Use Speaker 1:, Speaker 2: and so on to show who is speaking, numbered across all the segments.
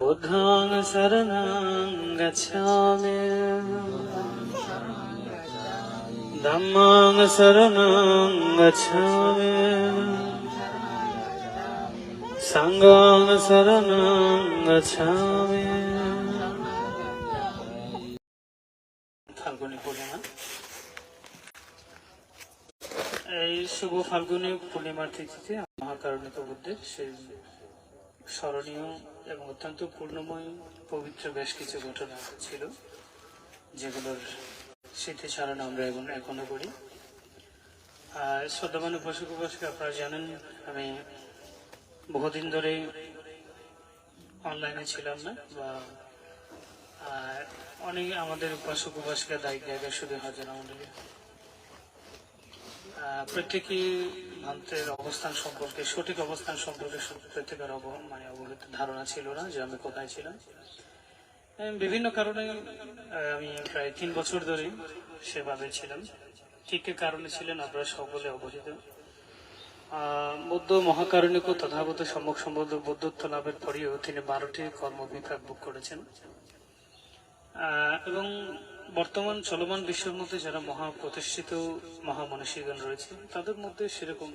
Speaker 1: बुद्धं शरणं गच्छामि धम्मं शरणं गच्छामि संघं शरणं गच्छामि। ফাল্গুনী পূর্ণিমা, এই শুভ ফাল্গুনী পূর্ণিমার তিথিতে মহাকারণিক বুদ্ধের সেই স্মরণীয় এবং অত্যন্ত পূর্ণময় পবিত্র বেশ কিছু ঘটনা ছিল, যেগুলোর স্মৃতিচারণ আমরা এখনো করি। আর শ্রদ্ধাবান উপাসক উপাসিকা, আপনারা জানেন আমি বহুদিন ধরে অনলাইনে ছিলাম না, বা অনেক আমাদের উপাসক উপাসিকা দায়িক জায়গায় শুধু হাজার আমাদের প্রত্যেকেই ভান্তের অবস্থান সম্পর্কে, সঠিক অবস্থান সম্পর্কে প্রত্যেকের অবহিত ধারণা ছিল না যে আমি কোথায় ছিলাম। বিভিন্ন কারণে আমি প্রায় 3 বছর ধরে সেভাবে ছিলাম। ঠিক কি কারণে ছিলেন আপনারা সকলে অবহিত। বৌদ্ধ মহাকারণিক ও তথাগত সম্যক সম্বন্ধ বৌদ্ধত্ব লাভের পরেও তিনি 12টি কর্মবিভাগ ভোগ করেছেন, এবং বর্তমান চলমান বিশ্বের মধ্যে যারা মহাপ্রতিষ্ঠিত মহামনীষীগণ রয়েছে, তাদের মধ্যে সেরকম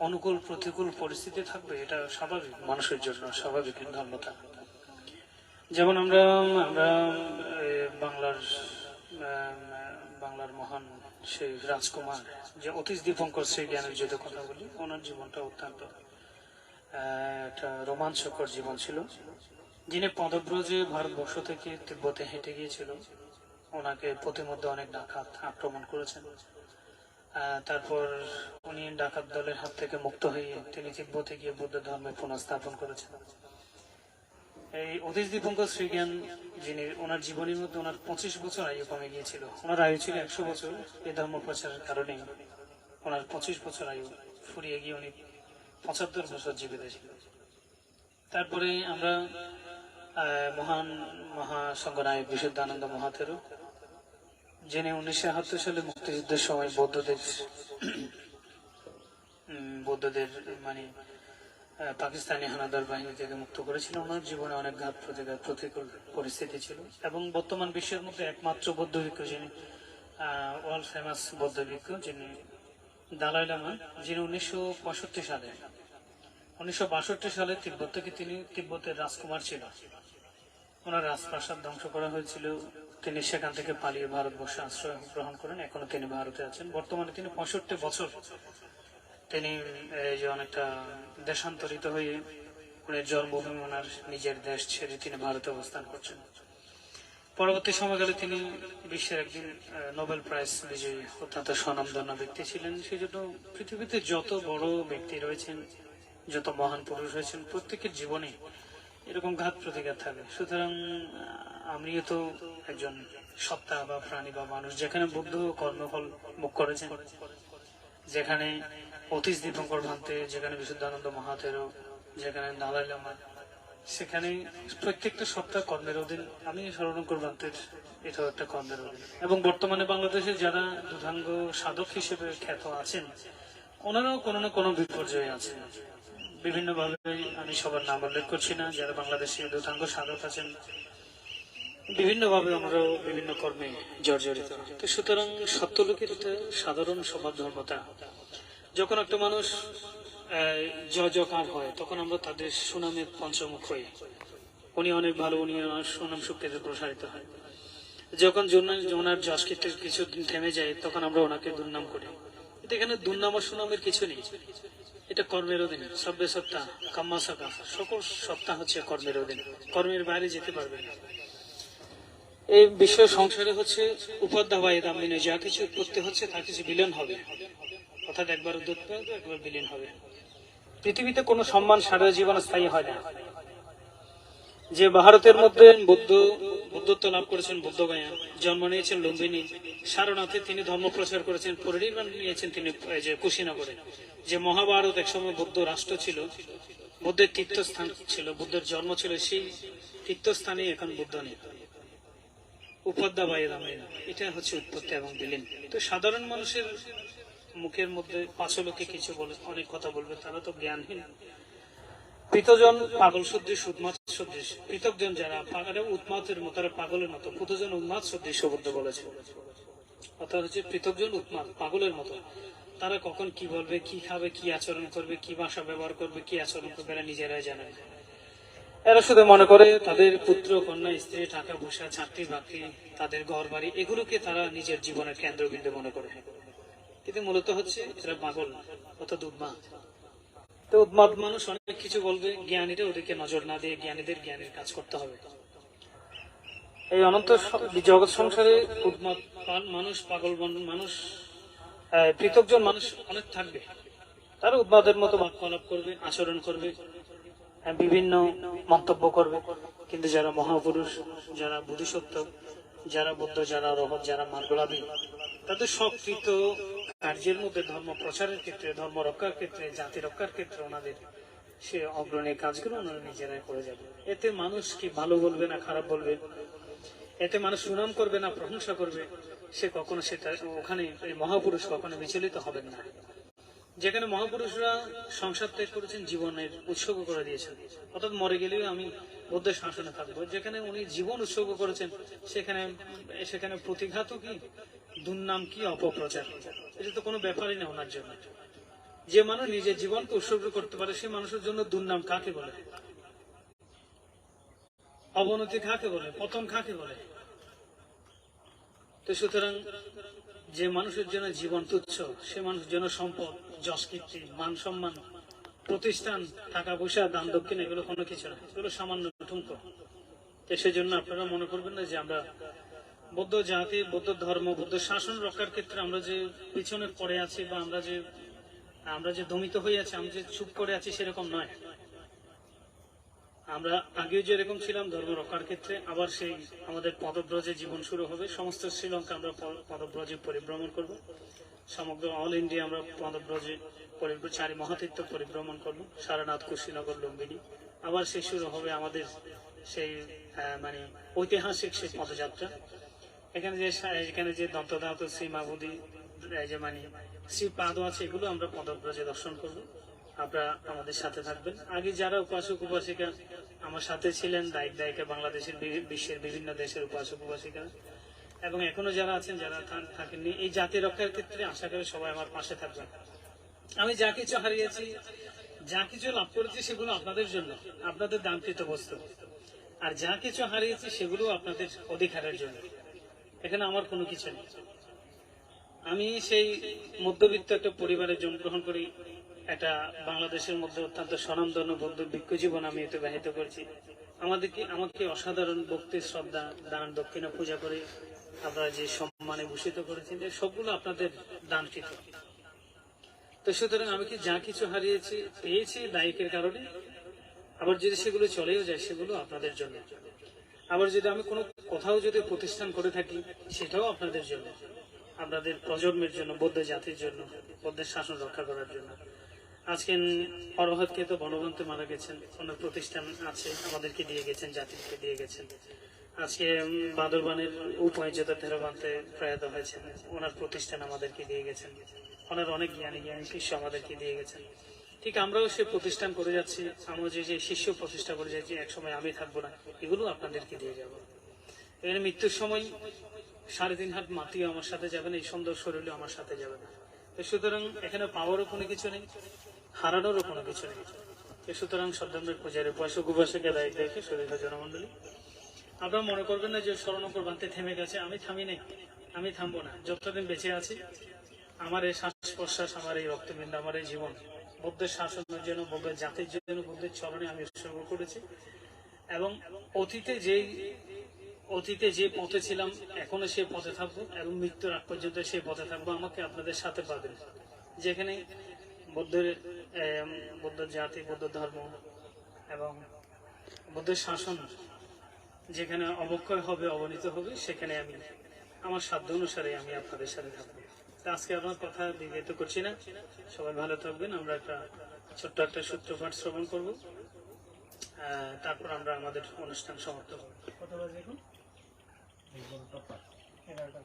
Speaker 1: অনুকূল প্রতিকূল পরিস্থিতি থাকবে, এটা স্বাভাবিক, মানুষের জন্য স্বাভাবিক ধর্মতা। যেমন আমরা বাংলার মহান সেই রাজকুমার যে অতীশ দীপঙ্কর শ্রী জ্ঞানের যদি কথা বলি, ওনার জীবনটা অত্যন্ত একটা রোমাঞ্চকর জীবন ছিল। যিনি পদব্রজে ভারতবর্ষ থেকে তিব্বতে হেঁটে গিয়েছিল, ওনাকে প্রতিমধ্যে অনেক ডাকাত আক্রমণ করেছেন। তারপর উনি ডাকাত দলের হাত থেকে মুক্ত হয়ে তিনি তিব্বতে গিয়ে বৌদ্ধ ধর্মে পুনঃস্থাপন করেছেন। এই অতীশ দীপঙ্কর শ্রীজ্ঞান, যিনি ওনার জীবনের মধ্যে ওনার 25 বছর আয়ু কমে গিয়েছিল। ওনার আয়ু ছিল 100 বছর, এই ধর্ম প্রচারের কারণে ওনার 25 বছর আয়ু ফুরিয়ে গিয়ে উনি 75 বছর জীবিত ছিলেন। তারপরে আমরা মহান মহাসংঘনায়ক বিশুদ্ধানন্দ মহাতেরো, যিনি 1971 সালে মুক্তিযুদ্ধের সময় বৌদ্ধদের মানে পাকিস্তানি হানাদার বাহিনী থেকে মুক্ত করেছিলেন। ওনার জীবনে অনেক ঘাত প্রতিঘাত প্রতিকূল পরিস্থিতি ছিল, এবং বর্তমান বিশ্বের মধ্যে একমাত্র বৌদ্ধ ভিক্ষু যিনি ওয়ার্ল্ড ফেমাস বৌদ্ধ ভিক্ষু, যিনি দালাই লামা, যিনি 1962 সালে তিব্বত থেকে তিনি তিব্বতের রাজকুমার ছিল। ওনার রাজপ্রাসাদ ধ্বংস করা হয়েছিল, তিনি সেখান থেকে পালিয়ে ভারতবর্ষে আশ্রয় গ্রহণ করেন। এখনো তিনি ভারতে আছেন। বর্তমানে তিনি 65 বছর তিনি যে অনেকটা দেশান্তরিত হয়ে উনি জন্মভূমি ওনার নিজের দেশ ছেড়ে তিনি ভারতে অবস্থান করছেন। পরবর্তী সময়কালে তিনি বিশ্বের একদিন নোবেল প্রাইজ বিজয়ী অত্যন্ত স্বনামধন্য ব্যক্তি ছিলেন। সেই জন্য পৃথিবীতে যত বড় ব্যক্তি রয়েছেন, যত মহান পুরুষ রয়েছেন, প্রত্যেকের জীবনে এরকম ঘাত প্রতিঘাত থাকে। সুতরাং আমিও তো একজন সত্তা বা প্রাণী বা মানুষ, যেখানে বুদ্ধ কর্মফল মুখ করেছেন, যেখানে অতীশ দীপঙ্কর ভান্তে, যেখানে বিশুদ্ধানন্দ মহাতেরো, যেখানে দালাই লামা, সেখানে প্রত্যেকটা সত্তা কর্মের অধীন। আমি শরণঙ্কর ভান্তের এটাও একটা কর্মের অধীন। এবং বর্তমানে বাংলাদেশে যারা দুধাঙ্গ সাধক হিসেবে খ্যাত আছেন, ওনারাও কোনো না কোনো বিপর্যয়ে আছেন বিভিন্ন ভাবে। আমি সবার নাম উল্লেখ করছি না, যারা বাংলাদেশে দুধাঙ্গ সাধক আছেন, বিভিন্ন ভাবে আমরা বিভিন্ন কর্মে জর্জরিত। তো সুতরাং সত্যলোকের এটা সাধারণ স্বভাব ধর্মতা। যখন একটা মানুষ জয়কার হয়, তখন আমরা তাদের সুনামের পঞ্চমুখ হই। উনি অনেক ভালো, উনি সুনাম শক্তিতে প্রসারিত হয়। যখন ওনার যশকীর্তির কিছুদিন থেমে যায়, তখন আমরা ওনাকে দুর্নাম করি। এখানে দুর্নাম ও সুনামের কিছু নেই, এটা কর্মের অধীন। সব্য সত্তা কাম্মা সত্তা, সকল সত্তা হচ্ছে কর্মের অধীন, কর্মের বাইরে যেতে পারবে না। এই বিশ্ব সংসারে হচ্ছে উপাধ্যায় দামিনে, যা কিছু উৎপত্তি হচ্ছে তা কিছু বিলীন হবে, অর্থাৎ একবার উদ্যোগ একবার বিলীন হবে। পৃথিবীতে কোনো সম্মান সারা জীবন স্থায়ী হয় না। যে ভারতের মধ্যে বুদ্ধত্ব লাভ করেছেন, বুদ্ধগয়া জন্ম নিয়েছেন লুম্বিনী সারনাথে, তিনি ধর্ম প্রচার করেছেন, পরিনির্বাণ নিয়েছেন তিনি যে কুশীনগরে। যে মহাভারত একসময় বৌদ্ধ রাষ্ট্র ছিল, বুদ্ধের তীর্থস্থান ছিল, বুদ্ধের জন্ম ছিল, সেই তীর্থস্থানে এখন বুদ্ধ নেই। উপাধ্যায় রামায়ণ, এটা হচ্ছে উৎপত্তি এবং বিলীন। তো সাধারণ মানুষের মুখের মধ্যে 5 লোকে কিছু বলে, অনেক কথা বলবে, তারা তো জ্ঞানহীন। পৃথজন পাগল সদৃশ উন্মাদ সদৃশ, পৃথকজন যারা উন্মাদের মতো, তারা পাগলের মতো, পৃথজন উন্মাদ সদৃশ শব্দ বলেছে। অর্থাৎ হচ্ছে পৃথকজন উন্মাদ পাগলের মতো, তারা কখন কি বলবে, কি খাবে, কি আচরণ করবে, কি ভাষা ব্যবহার করবে, কি আচরণ করবে, এরা নিজেরাই জানে। এরা শুধু মনে করে তাদের পুত্র কন্যা স্ত্রী টাকা পয়সা চাকরি বাকরি তাদের ঘর বাড়ি এগুলোকে তারা নিজের জীবনের কেন্দ্রবিন্দু মনে করে, কিন্তু মূলত হচ্ছে এরা পাগল অর্থাৎ উন্মাদ। তো উন্মাদ মানুষ অনেক কিছু বলবে, জ্ঞানীরা ওদেরকে নজর না দিয়ে জ্ঞানীদের জ্ঞানের কাজ করতে হবে। এই অনন্ত জগৎ সংসারে উন্মাদ মানুষ, পাগল মানুষ, পৃথকজন মানুষ অনেক থাকবে। তারা উন্মাদের মতো বাক্যালাপ করবে, আচরণ করবে, বিভিন্ন মন্তব্য করবে। কিন্তু যারা মহাপুরুষ, যারা বুদ্ধিসত্ত্ব, যারা বুদ্ধ, যারা রহত, যারা মার্গলাভী, তাদের সকৃত কার্যের মধ্যে ধর্ম প্রচারের ক্ষেত্রে, ধর্ম রক্ষার ক্ষেত্রে, জাতি রক্ষার ক্ষেত্রে ওনাদের সে অগ্রণী কাজগুলো ওনারা নিজেরাই করে যাবে। এতে মানুষ কি ভালো বলবে না খারাপ বলবে, এতে মানুষ সুনাম করবে না প্রশংসা করবে, সে কখনো সেটা ওখানে মহাপুরুষ কখনো বিচলিত হবেন না। যেখানে মহাপুরুষরা সংসার ত্যাগ করেছেন, জীবনের উৎসর্গ করে দিয়েছেন, অর্থাৎ মরে গেলেও আমি বুদ্ধের শাসনে থাকবো, যেখানে উনি জীবন উৎসর্গ করেছেন সেখানে সেখানে প্রতিঘাত কি, দুর্নাম কি, অপপ্রচার, এটা তো কোনো ব্যাপারই না ওনার জন্য। যে মানুষ নিজের জীবনকে উৎসর্গ করতে পারে সে মানুষের জন্য দুর্নাম কাকে বলে, অবনতি কাকে বলে, পতন কাকে বলে? তো সুতরাং যে মানুষের জন্য জীবন তুচ্ছ, সে মানুষের জন্য সম্পদ, যশ কীর্তি, মান সম্মান, প্রতিষ্ঠান, টাকা পয়সা, দান দক্ষিণ এগুলো কোনো কিছু না, এগুলো সামান্য ঠুনকো। তো সেজন্য আপনারা মনে করবেন না যে আমরা বৌদ্ধ জাতি, বৌদ্ধ ধর্ম, বৌদ্ধ শাসন রক্ষার ক্ষেত্রে আমরা যে পিছনে পড়ে আছি বা আমরা যে দমিত হয়ে আছি, আমরা যে চুপ করে আছি সেরকম নয়। আমরা আগেও যেরকম ছিলাম ধর্ম রক্ষার ক্ষেত্রে, আবার সেই আমাদের পদব্রজে জীবন শুরু হবে। সমস্ত শ্রীলঙ্কা আমরা পদব্রজে পরিভ্রমণ করব, সমগ্র অল ইন্ডিয়া আমরা পদব্রজে চারি মহাতীর্থ পরিভ্রমণ করব, সারনাথ, কুশীনগর, লুম্বিনী। আবার সে শুরু হবে আমাদের সেই মানে ঐতিহাসিক সেই পদযাত্রা। এখানে যে দন্তদাত শ্রী মাবুদি, যে মানে শ্রী পাদ আছে, এগুলো আমরা পদব্রজে দর্শন করব। আপনারা আমাদের সাথে থাকবেন। আগে যারা উপাসক উপাসিকা আমার সাথে ছিলেন, দায়িক দায়িকা, বাংলাদেশের বিশ্বের বিভিন্ন দেশের উপাসক উপাসিকা, এবং এখনো যারা আছেন, যারা থাকেননি, এই জাতি রক্ষার ক্ষেত্রে আশা করি সবাই আমার পাশে থাকবেন। আমি যা কিছু হারিয়েছি, যা কিছু লাভ করেছি, সেগুলো আপনাদের জন্য, আপনাদের দানকৃত বস্তু। আর যা কিছু হারিয়েছি সেগুলো আপনাদের অধিকারের জন্য, এখানে আমার কোনো কিছু নেই। আমি সেই মধ্যবিত্ত একটা পরিবারে জন্মগ্রহণ করি, একটা বাংলাদেশের মধ্যে অত্যন্ত স্বনামধন্য বৌদ্ধ ভিক্ষু জীবন আমি এতে ব্যহিত করেছি। আমাকে অসাধারণ ভক্তি, শ্রদ্ধা, দান দক্ষিণা, পূজা করে আপনারা যে সম্মানে ভূষিত করেছেন, সবগুলো আপনাদের দানকৃত। তো সুতরাং আমি কি যা কিছু হারিয়েছি পেয়েছি দায়িকের কারণে, আবার যদি সেগুলো চলেও যায় সেগুলো আপনাদের জন্য। আবার যদি আমি কোনো কোথাও যদি প্রতিষ্ঠান করে থাকি সেটাও আপনাদের জন্য, আপনাদের প্রজন্মের জন্য, বৌদ্ধ জাতির জন্য, বৌদ্ধের শাসন রক্ষা করার জন্য। আজকে অরহতকে তো বনবন্তে মারা গেছেন, ওনার প্রতিষ্ঠান আছে, আমাদেরকে দিয়ে গেছেন, জাতিকে দিয়ে গেছেন। আজকে বাঁদরবানের উপমর্যাদা থেরবান্তে প্রয়াত হয়েছেন, ওনার প্রতিষ্ঠান আমাদেরকে দিয়ে গেছেন। ওনার অনেক জ্ঞানী শিষ্য আমাদেরকে দিয়ে গেছেন। ঠিক আমরাও সে প্রতিষ্ঠান করে যাচ্ছি, আমরা যে শিষ্য প্রতিষ্ঠা করে যাচ্ছি, একসময় আমি থাকবো না, এগুলো আপনাদেরকে দিয়ে যাব। এখানে মৃত্যুর সময় 3.5 হাত মাটিও আমার সাথে যাবে না, এই সুন্দর শরীরও আমার সাথে যাবে না। সুতরাং এখানে পাওয়ারও কোনো কিছু নেই, হারানোরও কোনো কিছু নেই। সুতরাং শ্রদ্ধামৃত পূজারী উপাসক উপাসকের দায়িত্ব দেখে শরীর জনমন্ডলী, আপনারা মনে করবেন না যে শরণকর বাঁধতে থেমে গেছে। আমি থামি নাই, আমি থামবো না। যতদিন বেঁচে আছি আমার এই শ্বাস প্রশ্বাস, আমার এই রক্তবিন্দু, আমার এই জীবন বৌদ্ধের শাসনের জন্য, বৌদ্ধের জাতির জন্য, বৌদ্ধের চরণে আমি উৎসর্গ করেছি। এবং অতীতে যে পথে ছিলাম এখনো সেই পথে থাকবো, এবং মৃত্যুর আগ পর্যন্ত সেই পথে থাকবো। আমাকে আপনাদের সাথে পাবেন, যেখানে বৌদ্ধ জাতি, বৌদ্ধ ধর্ম এবং বৌদ্ধের শাসন যেখানে অবক্ষয় হবে, অবনীত হবে, সেখানে আমি আমার সাধ্য অনুসারে আমি আপনাদের সাথে থাকবো। আজকে আমার কথা দীর্ঘায়িত করছি না, সবাই ভালো থাকবেন। আমরা ছোট্ট একটা সূত্রপাঠ শ্রবণ করবো, তারপর আমরা আমাদের অনুষ্ঠান সমাপ্ত করবো। কত বাজে এখন? 11টা।